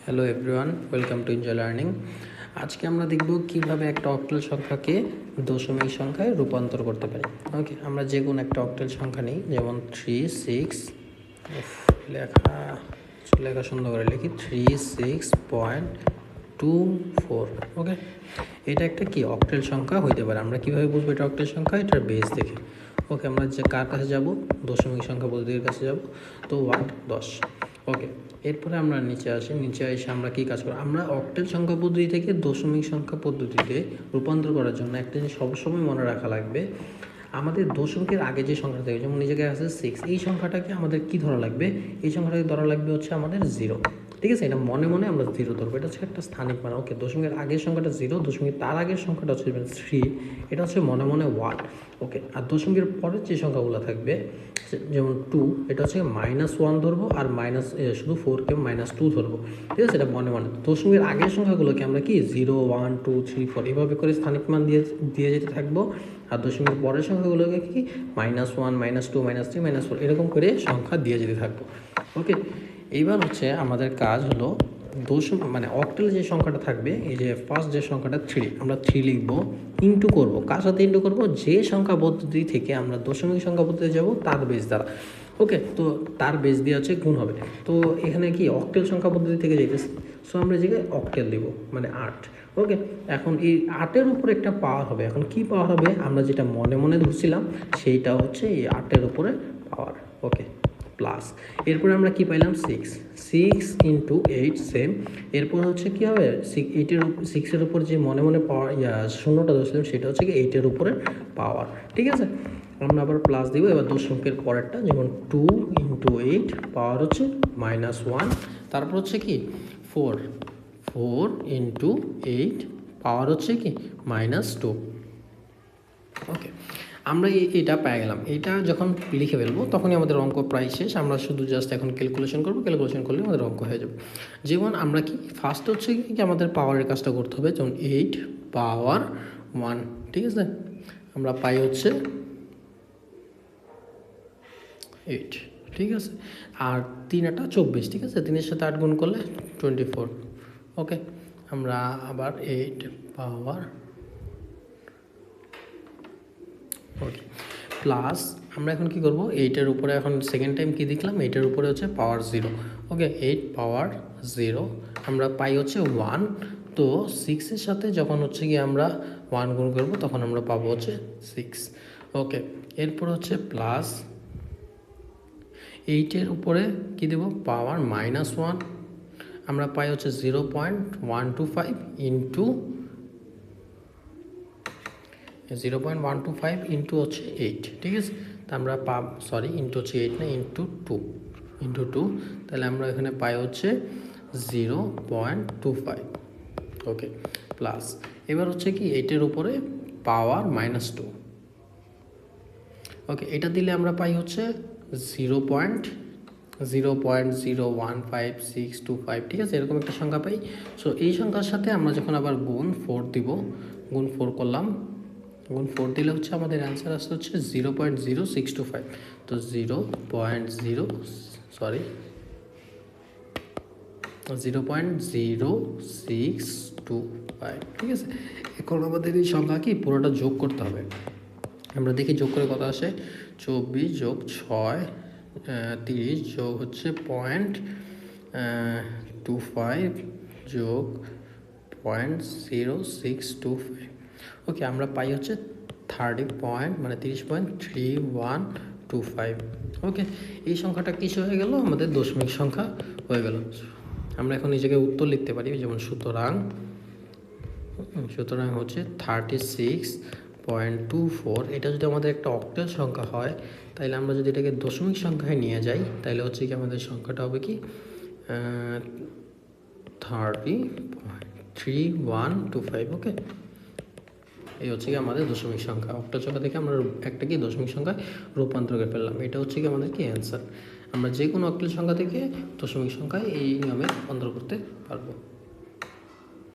Hello everyone, welcome to enjoy learning. আজকে আমরা দেখব কিভাবে একটা অক্টাল সংখ্যাকে দশমিক সংখ্যায় রূপান্তর করতে পারি। ওকে, আমরা যে কোনো একটা অক্টাল সংখ্যা নিই, যেমন 3 6 লেখা সুন্দর করে লিখি 36.24। ওকে, এটা একটা কি অক্টাল সংখ্যা হইতে পারে। আমরা কীভাবে বুঝবো এটা অক্টাল সংখ্যা? এটার বেস দেখে। ওকে, আমরা যে কার কাছে যাব? দশমিক সংখ্যা পদ্ধতির কাছে যাব। তো 10। ওকে, এরপরে আমরা নিচে আসি। নিচে এসে আমরা কী কাজ করব? আমরা অক্টাল সংখ্যা পদ্ধতি থেকে দশমিক সংখ্যা পদ্ধতিতে রূপান্তর করার জন্য একটা জিনিস সবসময় মনে রাখা লাগবে, আমাদের দশমিকের আগে যে সংখ্যাটা থাকে, যেমন নিজেকে আছে 6, এই সংখ্যাটাকে আমাদের কি ধরা লাগবে? এই সংখ্যাটাকে ধরা লাগবে হচ্ছে আমাদের 0। ঠিক আছে, এটা মনে মনে আমরা 0 ধরবো। এটা হচ্ছে একটা স্থানিক মান। ওকে, দশমিকের আগের সংখ্যাটা 0, দশমিক তার আগের সংখ্যাটা হচ্ছে 3, এটা হচ্ছে মনে মনে 1। ওকে, আর দশমিকের পরের যে সংখ্যাগুলো থাকবে, যেমন 2, এটা হচ্ছে -1 ধরবো, আর শুধু 4কে -2 ধরবো। ঠিক আছে, এটা মনে মনে। দশমিকের আগের সংখ্যাগুলোকে আমরা কি 0 1 2 3 4 এভাবে করে স্থানিক মান দিয়ে যেতে থাকবো। আর দশমিকের পরের সংখ্যাগুলোকে কি -1 -2 -3 -4 এরকম করে সংখ্যা দিয়ে যেতে থাকবো। ওকে, এইবার হচ্ছে আমাদের কাজ হলো অক্টাল যে সংখ্যাটা থাকবে, এই যে ফার্স্ট যে সংখ্যাটা 3, আমরা 3 লিখবো, ইন্টু করবো। কার সাথে ইন্টু করবো? যে সংখ্যা পদ্ধতি থেকে আমরা দশমিক সংখ্যা পদ্ধতি যাব তার বেস দ্বারা। ওকে, তো তার বেস দিয়ে হচ্ছে গুণ হবে। তো এখানে কি অক্টাল সংখ্যা পদ্ধতি থেকে যেতেছে, সো আমরা এই জায়গায় অক্টাল দিব, মানে 8। ওকে, এখন এই 8-এর উপরে একটা পাওয়ার হবে। এখন কি পাওয়ার হবে? আমরা যেটা মনে মনে ধরছিলাম সেইটা হচ্ছে এই 8-এর উপরে পাওয়ার। ওকে, প্লাস এরপরে আমরা কি পাইলাম? 6 ইন্টু 8 সেম। এরপর হচ্ছে কি হবে? 6-এর উপর যে মনে মনে পাওয়ার শূন্যটা ধরছিলাম সেটা হচ্ছে কি 8-এর উপরে পাওয়ার। ঠিক আছে, আমরা আবার প্লাস দিব। এবার দশমিকের পরেরটা, যেমন 2 ইন্টু 8 পাওয়ার হচ্ছে -1। তারপর হচ্ছে কি 4 ইন্টু 8 পাওয়ার হচ্ছে কি -2। ওকে, আমরা এটা পেয়ে গেলাম। এটা যখন লিখে ফেলবো তখনই আমাদের অঙ্ক প্রায় শেষ। আমরা শুধু জাস্ট এখন ক্যালকুলেশন করবো, ক্যালকুলেশন করলে আমাদের অঙ্ক হয়ে যাবে। যেমন আমরা কি ফার্স্ট হচ্ছে কি আমাদের পাওয়ারের কাজটা করতে হবে, যেমন 8 পাওয়ার 1। ঠিক আছে, আমরা পাই হচ্ছে 8। ঠিক আছে, আর 3 8 24। ঠিক আছে, 3-এর সাথে 8 গুণ করলে 24। ওকে, আমরা আবার 8 পাওয়ার, ওকে, প্লাস আমরা এখন কি করব? 8-এর উপরে এখন সেকেন্ড টাইম কি দেখলাম? 8-এর উপরে হচ্ছে পাওয়ার 0। ওকে, 8 পাওয়ার 0 আমরা পাই হচ্ছে 1। তো 6-এর সাথে যখন হচ্ছে কি আমরা 1 গুণ করব তখন আমরা পাবো হচ্ছে 6। ওকে, এরপর হচ্ছে প্লাস 8-এর উপরে কি দেব? পাওয়ার -1 আমরা পাই হচ্ছে 0.125 ইন্টু 0.125 ইন্টু হচ্ছে 8। ঠিক আছে, তা আমরা ইন্টু হচ্ছে 8 না, ইন্টু 2। তাহলে আমরা এখানে পাই হচ্ছে 0.25। ওকে, প্লাস এবার হচ্ছে কি 8-এর উপরে পাওয়ার -2। ওকে, এটা দিলে আমরা পাই হচ্ছে 0.015625। ঠিক আছে, এরকম একটা সংখ্যা পাই। সো এই সংখ্যার সাথে আমরা যখন আবার গুণ 4 দিব, গুণ 4 করলাম, গুণ 4 দিলে হচ্ছে আমাদের অ্যান্সার আসতে হচ্ছে 0.0625। তো 0.0625। ঠিক আছে, এখন আমাদের এই সংখ্যা কি পুরোটা যোগ করতে হবে। আমরা দেখি যোগ করে কত আসে। 24 যোগ 6 30 যোগ হচ্ছে 0.25 যোগ 0.0625। ওকে, আমরা পাই হচ্ছে 30.3125। ওকে, এই সংখ্যাটা কিসে হয়ে গেল? আমাদের দশমিক সংখ্যা হয়ে গেল। আমরা এখন এই জায়গায় উত্তর লিখতে পারি, যেমন সুতরাং হচ্ছে 36.24। এটা যদি আমাদের একটা অক্টাল সংখ্যা হয়, তাহলে আমরা যদি এটাকে দশমিক সংখ্যায় নিয়ে যাই, তাহলে হচ্ছে কি আমাদের সংখ্যাটা হবে কি 30.3125। ওকে, এই হচ্ছে কি আমাদের দশমিক সংখ্যা। অক্টাল সংখ্যা থেকে আমরা একটা কি দশমিক সংখ্যায় রূপান্তর করে ফেললাম। এটা হচ্ছে কি আমাদের কি অ্যান্সার। আমরা যে কোনো অক্টাল সংখ্যা থেকে দশমিক সংখ্যায় এই নিয়মে রূপান্তর করতে পারবো।